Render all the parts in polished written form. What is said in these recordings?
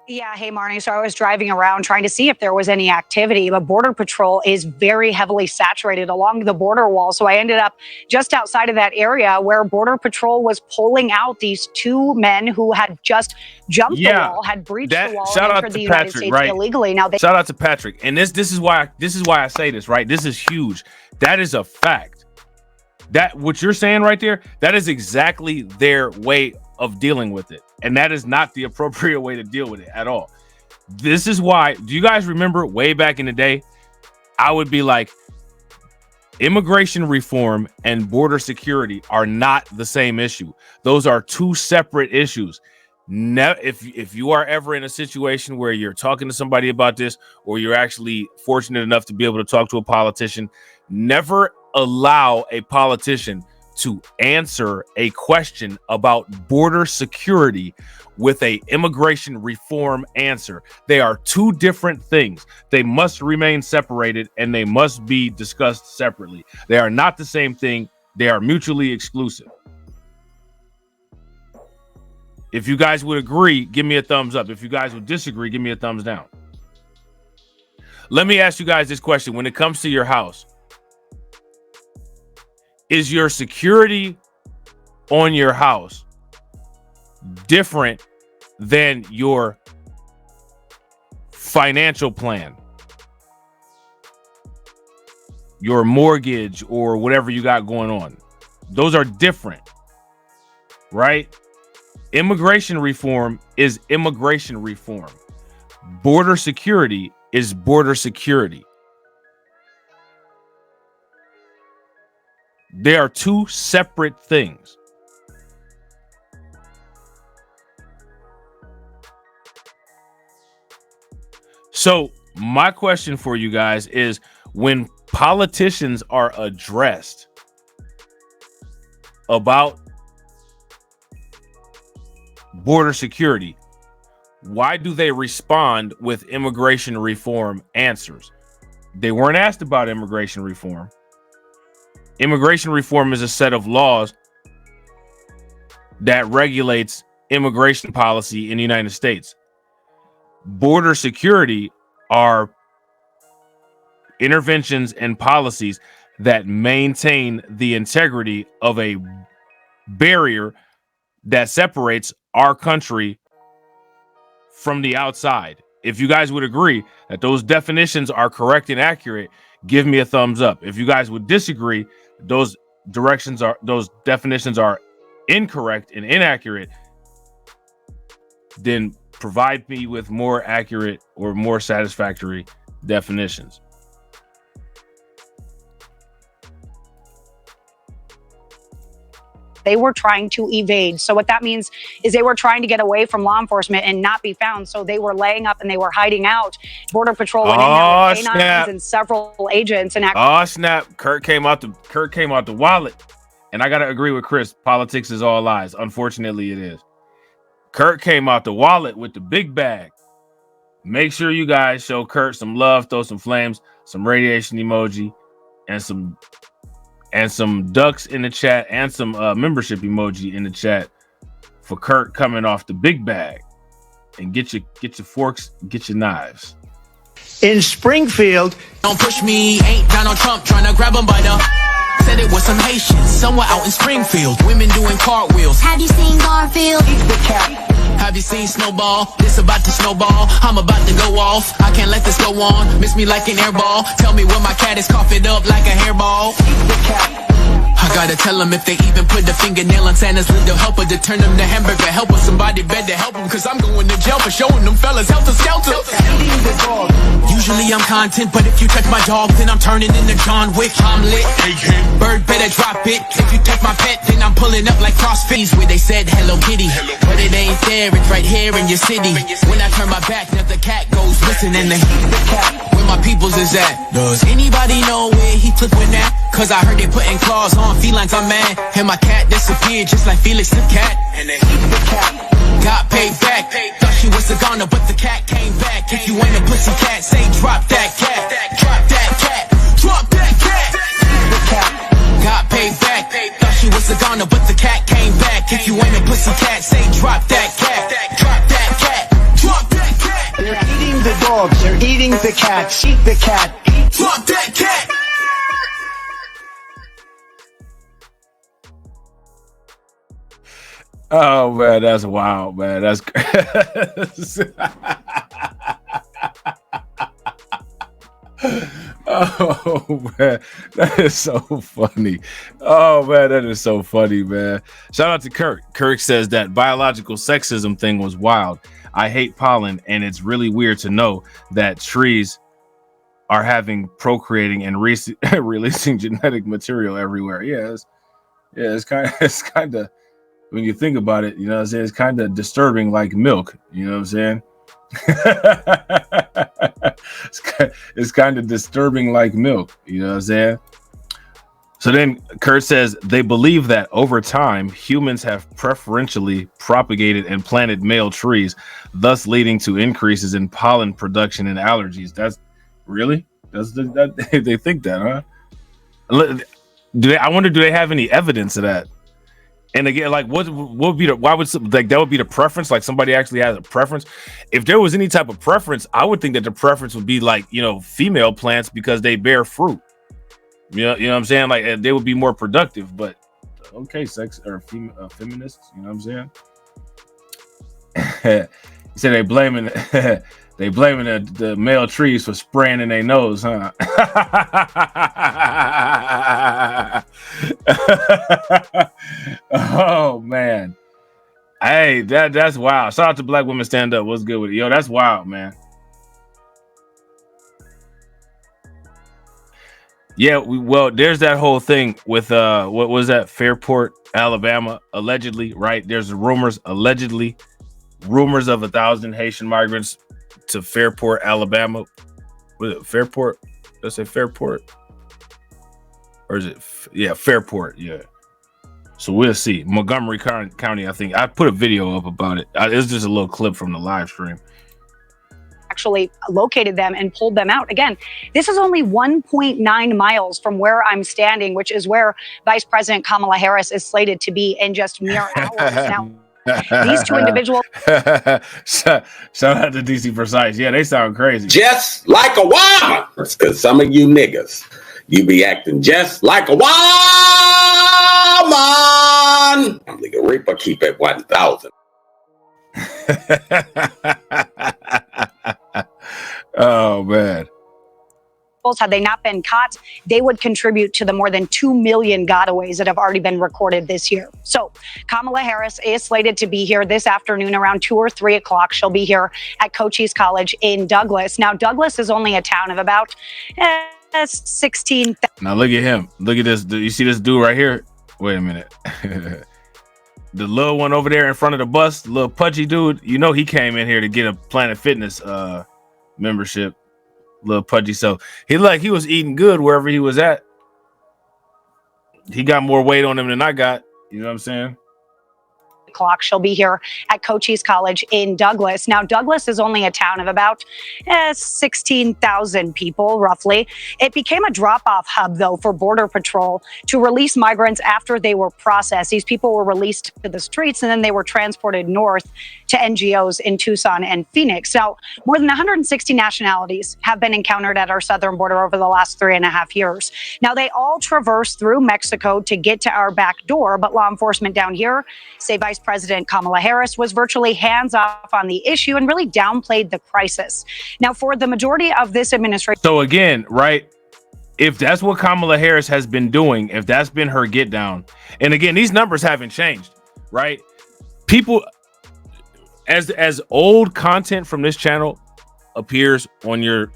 Yeah, hey, Marnie. So I was driving around trying to see if there was any activity. The Border Patrol is very heavily saturated along the border wall. So I ended up just outside of that area where Border Patrol was pulling out these two men who had just jumped the wall, had breached the wall, and entered the United States illegally. Now, shout out to Patrick. And this is why I say this, right? This is huge. That is a fact. That what you're saying right there, that is exactly their way of dealing with it. And that is not the appropriate way to deal with it at all. This is why, do you guys remember way back in the day, I would be like, immigration reform and border security are not the same issue. Those are two separate issues. Now, if you are ever in a situation where you're talking to somebody about this, or you're actually fortunate enough to be able to talk to a politician, never allow a politician to answer a question about border security with a immigration reform answer. They are two different things. They must remain separated and they must be discussed separately. They are not the same thing. They are mutually exclusive. If you guys would agree, give me a thumbs up. If you guys would disagree, give me a thumbs down. Let me ask you guys this question. When it comes to your house, is your security on your house different than your financial plan, your mortgage, or whatever you got going on? Those are different, right? Immigration reform is immigration reform. Border security is border security. They are two separate things. So my question for you guys is, when politicians are addressed about border security, why do they respond with immigration reform answers? They weren't asked about immigration reform. Immigration reform is a set of laws that regulates immigration policy in the United States. Border security are interventions and policies that maintain the integrity of a barrier that separates our country from the outside. If you guys would agree that those definitions are correct and accurate, give me a thumbs up. If you guys would disagree, those definitions are incorrect and inaccurate, then provide me with more accurate or more satisfactory definitions. They were trying to evade. So what that means is they were trying to get away from law enforcement and not be found. So they were laying up and they were hiding out. Border Patrol went in there with canines and several agents. And snap! Kurt came out the wallet. And I gotta agree with Chris. Politics is all lies. Unfortunately, it is. Kurt came out the wallet with the big bag. Make sure you guys show Kurt some love, throw some flames, some radiation emoji, and some ducks in the chat, and some membership emoji in the chat for Kurt coming off the big bag. And get your forks, get your knives. In Springfield, don't push me, ain't Donald Trump trying to grab him by the. Said it was some Haitians somewhere out in Springfield. Women doing cartwheels. Have you seen Garfield? Have you seen Snowball? This about to snowball. I'm about to go off. I can't let this go on. Miss me like an airball. Tell me when my cat is coughing up like a hairball. I gotta tell them if they even put the fingernail on Santa's little helper to turn them to hamburger helper. Somebody better help them, cause I'm going to jail for showing them fellas helter skelter. Usually I'm content, but if you touch my dog, then I'm turning into John Wick. I'm lit. Bird better drop it. If you touch my pet, then I'm pulling up like CrossFit. Where they said Hello Kitty, but it ain't there, it's right here in your city. When I turn my back, now the cat goes missing in the heat. Where my peoples is at? Does anybody know where he flipping at? Cause I heard they putting claws on felines, I'm mad. And my cat disappeared just like Felix the cat. And they eat the cat. Got paid back. Thought she was a goner, but the cat came back. If you ain't a pussy cat, say drop that cat. Drop that cat. Drop that cat. Got paid back. Thought she was a goner, but the cat came back. If you ain't a pussy cat, say drop that cat. Drop that cat. Drop that cat. dogs are eating the cats. Eat the cat. Fuck that cat. Oh man, that's wild, man. That's oh man, that is so funny. Oh man, that is so funny, man. Shout out to Kirk. Kirk says that biological sexism thing was wild. I hate pollen, and it's really weird to know that trees are having procreating and releasing genetic material everywhere. It's kind of when you think about it, you know what I'm saying? It's kind of disturbing, like milk, you know what I'm saying? It's kind of disturbing like milk, you know what I'm saying? So then Kurt says they believe that over time humans have preferentially propagated and planted male trees, thus leading to increases in pollen production and allergies. That's really they think that, huh? I wonder, do they have any evidence of that? And again, like, what would be why would like that would be the preference? Like, somebody actually has a preference. If there was any type of preference, I would think that the preference would be like, you know, female plants because they bear fruit. You know what I'm saying? Like, they would be more productive. But okay, sex or feminists, you know what I'm saying? He said they blaming the male trees for spraying in their nose, huh? Oh man, hey, that's wild. Shout out to Black Women Stand Up. What's good with it? Yo, that's wild, man. Yeah, well, there's that whole thing with what was that, Fairport, Alabama, allegedly, right? There's rumors of 1,000 Haitian migrants to Fairport, Alabama. Was it Fairport? Let's say Fairport, or is it? Yeah, Fairport. Yeah. So we'll see. Montgomery County, I think. I put a video up about it. It's just a little clip from the live stream. Actually located them and pulled them out. Again, this is only 1.9 miles from where I'm standing, which is where Vice President Kamala Harris is slated to be in just mere hours. Now, these two individuals. Shout out to DC Precise. Yeah, they sound crazy. Just like a woman. Because some of you niggas, you be acting just like a woman. Nigga, Reaper keep it 1,000. Oh man. Had they not been caught, they would contribute to the more than 2 million gotaways that have already been recorded this year. So Kamala Harris is slated to be here this afternoon around 2 or 3 o'clock. She'll be here at Cochise College in Douglas. Now, Douglas is only a town of about 16. Now look at him. Look at this. You see this dude right here? Wait a minute. The little one over there in front of the bus, the little pudgy dude, you know he came in here to get a Planet Fitness membership. Little pudgy. So he was eating good wherever he was at. He got more weight on him than I got. You know what I'm saying? O'clock. She'll be here at Cochise College in Douglas. Now, Douglas is only a town of about 16,000 people, roughly. It became a drop-off hub, though, for Border Patrol to release migrants after they were processed. These people were released to the streets, and then they were transported north to NGOs in Tucson and Phoenix. Now, more than 160 nationalities have been encountered at our southern border over the last 3.5 years. Now, they all traverse through Mexico to get to our back door, but law enforcement down here say Vice President Kamala Harris was virtually hands-off on the issue and really downplayed the crisis. Now, for the majority of this administration... So again, right, if that's what Kamala Harris has been doing, if that's been her get down, and again, these numbers haven't changed, right? People, as old content from this channel appears on your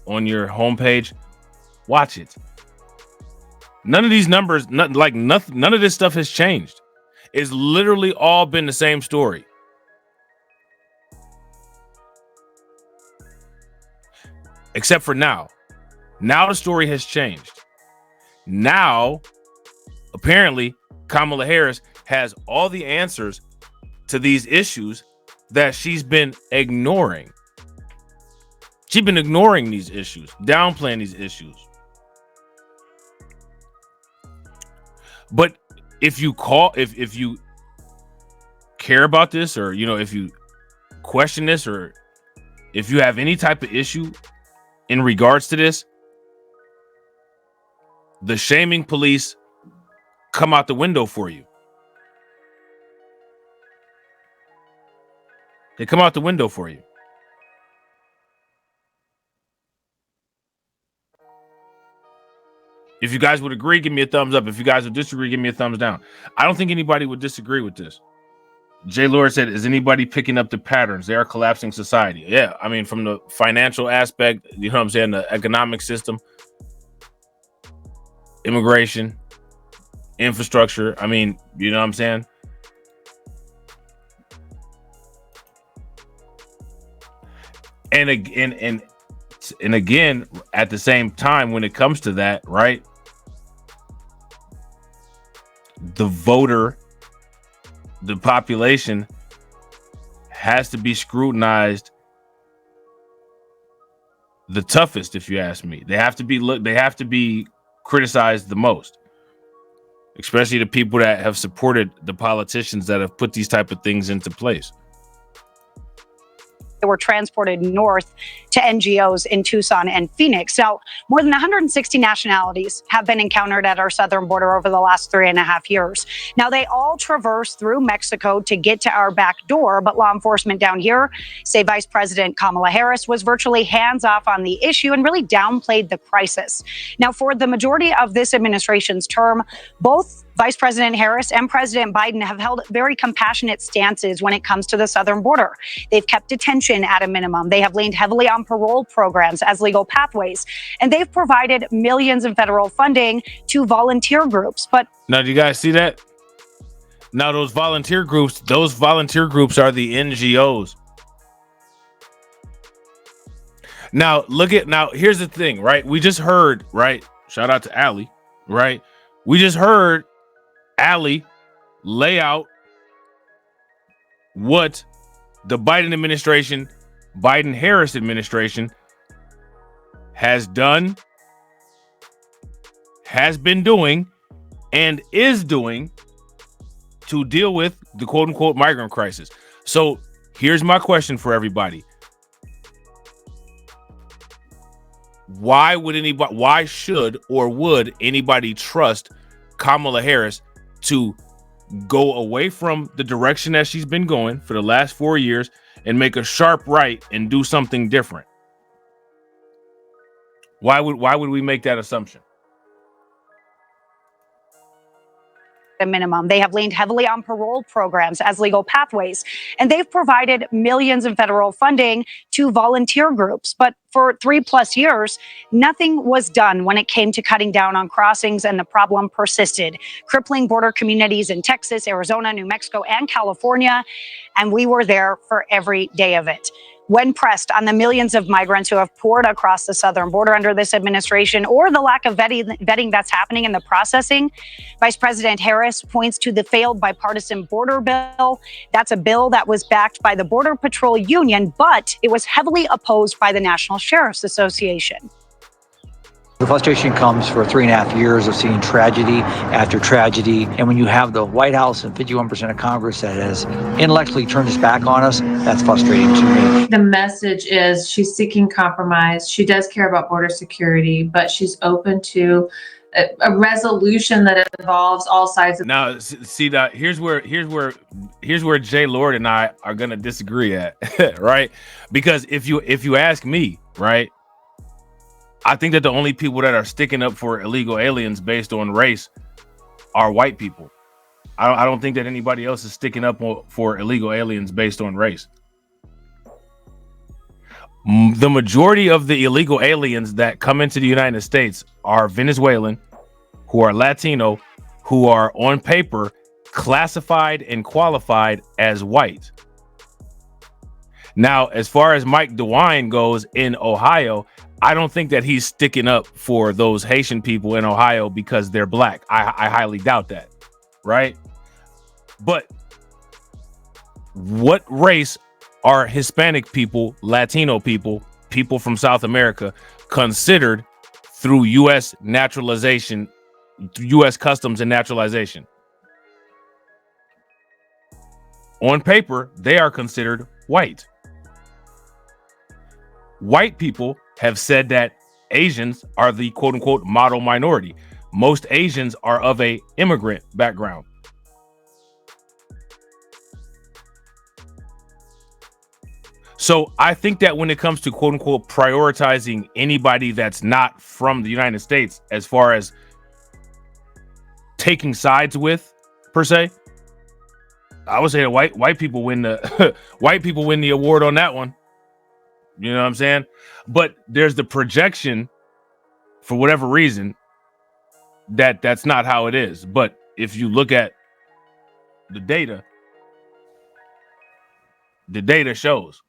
homepage, watch it. None of these numbers, none of this stuff has changed. It's literally all been the same story. Except for now. Now the story has changed. Now, apparently, Kamala Harris has all the answers to these issues that she's been ignoring. She's been ignoring these issues, downplaying these issues. But if you care about this, or if you question this, or if you have any type of issue in regards to this, the shaming police come out the window for you. They come out the window for you. If you guys would agree, give me a thumbs up. If you guys would disagree, give me a thumbs down. I don't think anybody would disagree with this. Jay Lord said, is anybody picking up the patterns? They are collapsing society. Yeah, I mean, from the financial aspect, you know what I'm saying, the economic system, immigration, infrastructure. I mean, you know what I'm saying? And again, at the same time, when it comes to that, right? The voter, the population has to be scrutinized the toughest, if you ask me. They have to be criticized the most, especially the people that have supported the politicians that have put these type of things into place. They were transported north to NGOs in Tucson and Phoenix. Now, more than 160 nationalities have been encountered at our southern border over the last 3.5 years. Now, they all traverse through Mexico to get to our back door, but law enforcement down here say Vice President Kamala Harris was virtually hands-off on the issue and really downplayed the crisis. Now, for the majority of this administration's term, both Vice President Harris and President Biden have held very compassionate stances when it comes to the southern border. They've kept detention at a minimum. They have leaned heavily on parole programs as legal pathways, and they've provided millions in federal funding to volunteer groups. But now, do you guys see that? Now, those volunteer groups are the NGOs. Now, here's the thing, right? We just heard, right? Shout out to Allie, right? We just heard Allie lay out what the Biden-Harris administration has done, has been doing, and is doing to deal with the quote-unquote migrant crisis. So here's my question for everybody. Why should or would anybody trust Kamala Harris to go away from the direction that she's been going for the last 4 years and make a sharp right and do something different? Why would we make that assumption? a minimum. They have leaned heavily on parole programs as legal pathways, and they've provided millions in federal funding to volunteer groups. But for 3+ years, nothing was done when it came to cutting down on crossings, and the problem persisted, crippling border communities in Texas, Arizona, New Mexico, and California. And we were there for every day of it. When pressed on the millions of migrants who have poured across the southern border under this administration, or the lack of vetting that's happening in the processing, Vice President Harris points to the failed bipartisan border bill. That's a bill that was backed by the Border Patrol Union, but it was heavily opposed by the National Sheriff's Association. The frustration comes for 3.5 years of seeing tragedy after tragedy. And when you have the White House and 51% of Congress that has intellectually turned its back on us, that's frustrating to me. The message is she's seeking compromise. She does care about border security, but she's open to a resolution that involves all sides of. Now, see that here's where Jay Lord and I are gonna disagree at, right? Because if you ask me, right, I think that the only people that are sticking up for illegal aliens based on race are white people. I don't think that anybody else is sticking up for illegal aliens based on race. The majority of the illegal aliens that come into the United States are Venezuelan, who are Latino, who are on paper classified and qualified as white. Now, as far as Mike DeWine goes in Ohio, I don't think that he's sticking up for those Haitian people in Ohio because they're black. I highly doubt that, right? But what race are Hispanic people, Latino people, people from South America considered through U.S. naturalization, U.S. customs and naturalization? On paper, they are considered white. white people have said that Asians are the quote unquote model minority. Most Asians are of a immigrant background. So I think that when it comes to quote unquote prioritizing anybody that's not from the United States, as far as taking sides with per se, I would say that white people win the white people win the award on that one. You know what I'm saying? But there's the projection, for whatever reason, that that's not how it is. But if you look at the data shows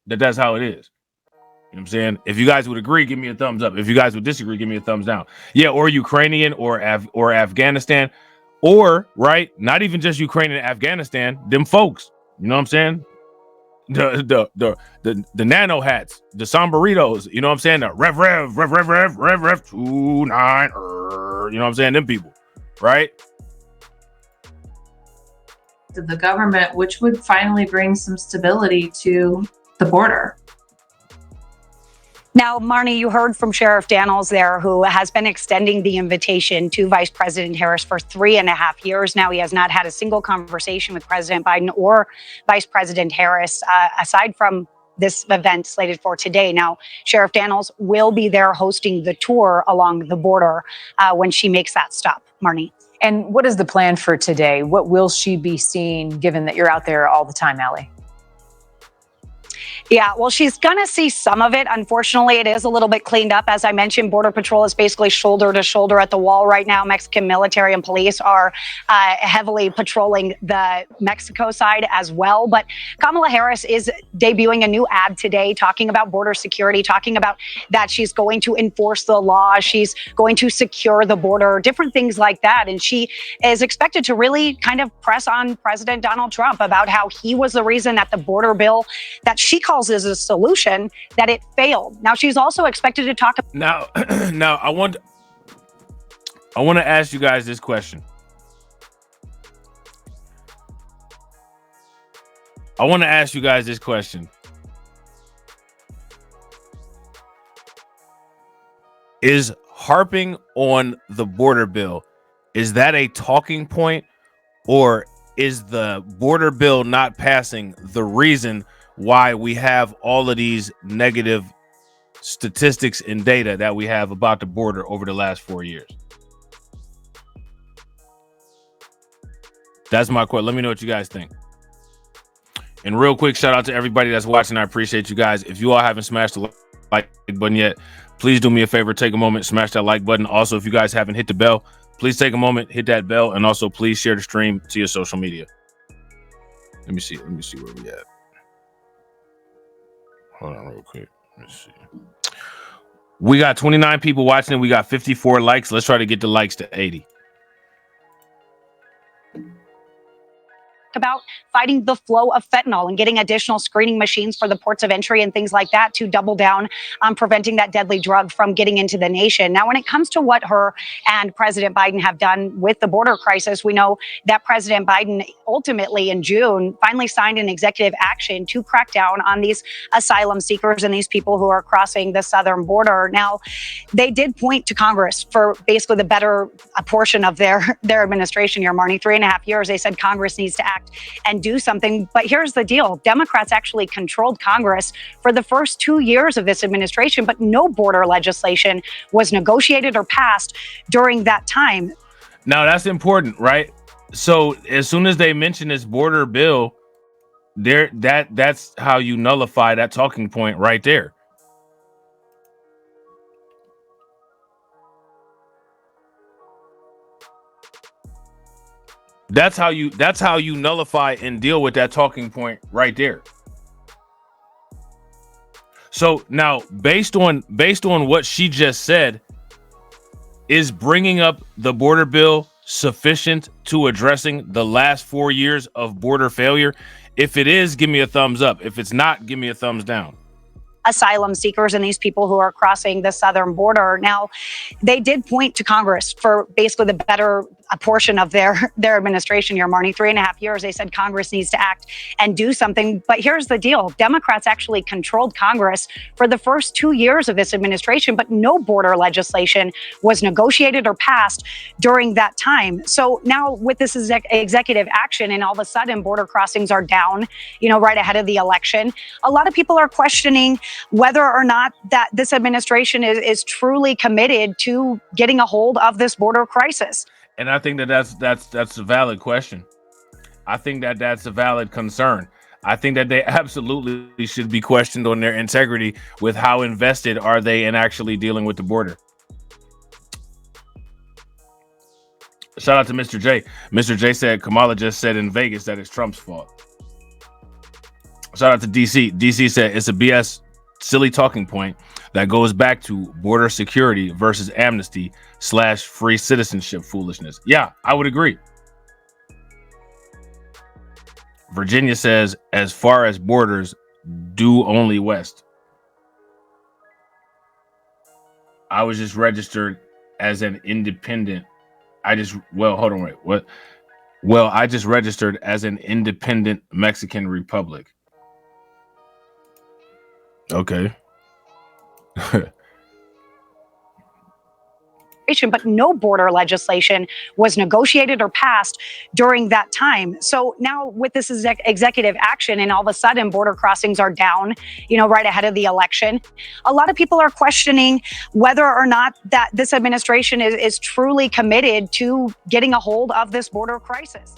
that that's how it is. You know what I'm saying? If you guys would agree, give me a thumbs up. If you guys would disagree, give me a thumbs down. Yeah, or Ukrainian or Afghanistan, or right, not even just Ukraine and Afghanistan, them folks. You know what I'm saying? The nano hats, the sombreritos, you know what I'm saying? The rev 29, you know what I'm saying? Them people, right? The government, which would finally bring some stability to the border. Now, Marnie, you heard from Sheriff Daniels there, who has been extending the invitation to Vice President Harris for 3.5 years now. He has not had a single conversation with President Biden or Vice President Harris, aside from this event slated for today. Now, Sheriff Daniels will be there hosting the tour along the border when she makes that stop. Marnie. And what is the plan for today? What will she be seeing, given that you're out there all the time, Allie? Yeah, well, she's going to see some of it. Unfortunately, it is a little bit cleaned up. As I mentioned, Border Patrol is basically shoulder to shoulder at the wall right now. Mexican military and police are heavily patrolling the Mexico side as well. But Kamala Harris is debuting a new ad today talking about border security, talking about that she's going to enforce the law. She's going to secure the border, different things like that. And she is expected to really kind of press on President Donald Trump about how he was the reason that the border bill that she calls is a solution, that it failed. Now she's also expected to talk. Now I want to ask you guys this question. Is harping on the border bill, is that a talking point, or is the border bill not passing the reason why we have all of these negative statistics and data that we have about the border over the last 4 years? That's my question. Let me know what you guys think. And real quick, shout out to everybody that's watching. I appreciate you guys. If you all haven't smashed the like button yet, please do me a favor, take a moment, smash that like button. Also, if you guys haven't hit the bell, please take a moment, hit that bell, and also please share the stream to your social media. Let me see where we at. Hold on real quick. Let's see. We got 29 people watching and we got 54 likes. Let's try to get the likes to 80. About fighting the flow of fentanyl and getting additional screening machines for the ports of entry and things like that to double down on preventing that deadly drug from getting into the nation. Now, when it comes to what her and President Biden have done with the border crisis, we know that President Biden ultimately in June finally signed an executive action to crack down on these asylum seekers and these people who are crossing the southern border. Now, they did point to Congress for basically the better portion of their administration here, Marnie. 3.5 years, they said Congress needs to act and do something. But here's the deal. Democrats actually controlled Congress for the first 2 years of this administration, but no border legislation was negotiated or passed during that time. Now, that's important, right? So as soon as they mention this border bill, that's how you nullify that talking point right there. That's how you nullify and deal with that talking point right there. So now, based on what she just said, is bringing up the border bill sufficient to addressing the last 4 years of border failure? If it is, give me a thumbs up. If it's not, give me a thumbs down. Asylum seekers and these people who are crossing the southern border. Now, they did point to Congress for basically the better a portion of their administration here, Marnie. 3.5 years, they said Congress needs to act and do something. But here's the deal. Democrats actually controlled Congress for the first 2 years of this administration, but no border legislation was negotiated or passed during that time. So now with this executive action, and all of a sudden border crossings are down, right ahead of the election, a lot of people are questioning whether or not that this administration is truly committed to getting a hold of this border crisis. And I think that's a valid question. I think that's a valid concern. I think that they absolutely should be questioned on their integrity with how invested are they in actually dealing with the border. Shout out to Mr. J. Mr. J said Kamala just said in Vegas that it's Trump's fault. Shout out to DC. DC said it's a BS silly talking point that goes back to border security versus amnesty / free citizenship foolishness. Yeah, I would agree. Virginia says, as far as borders, do only west. I was just registered as an independent. Hold on, wait, what? Well, I just registered as an independent Mexican Republic. Okay. But no border legislation was negotiated or passed during that time. So now with this executive action, and all of a sudden border crossings are down, right ahead of the election, a lot of people are questioning whether or not that this administration is truly committed to getting a hold of this border crisis.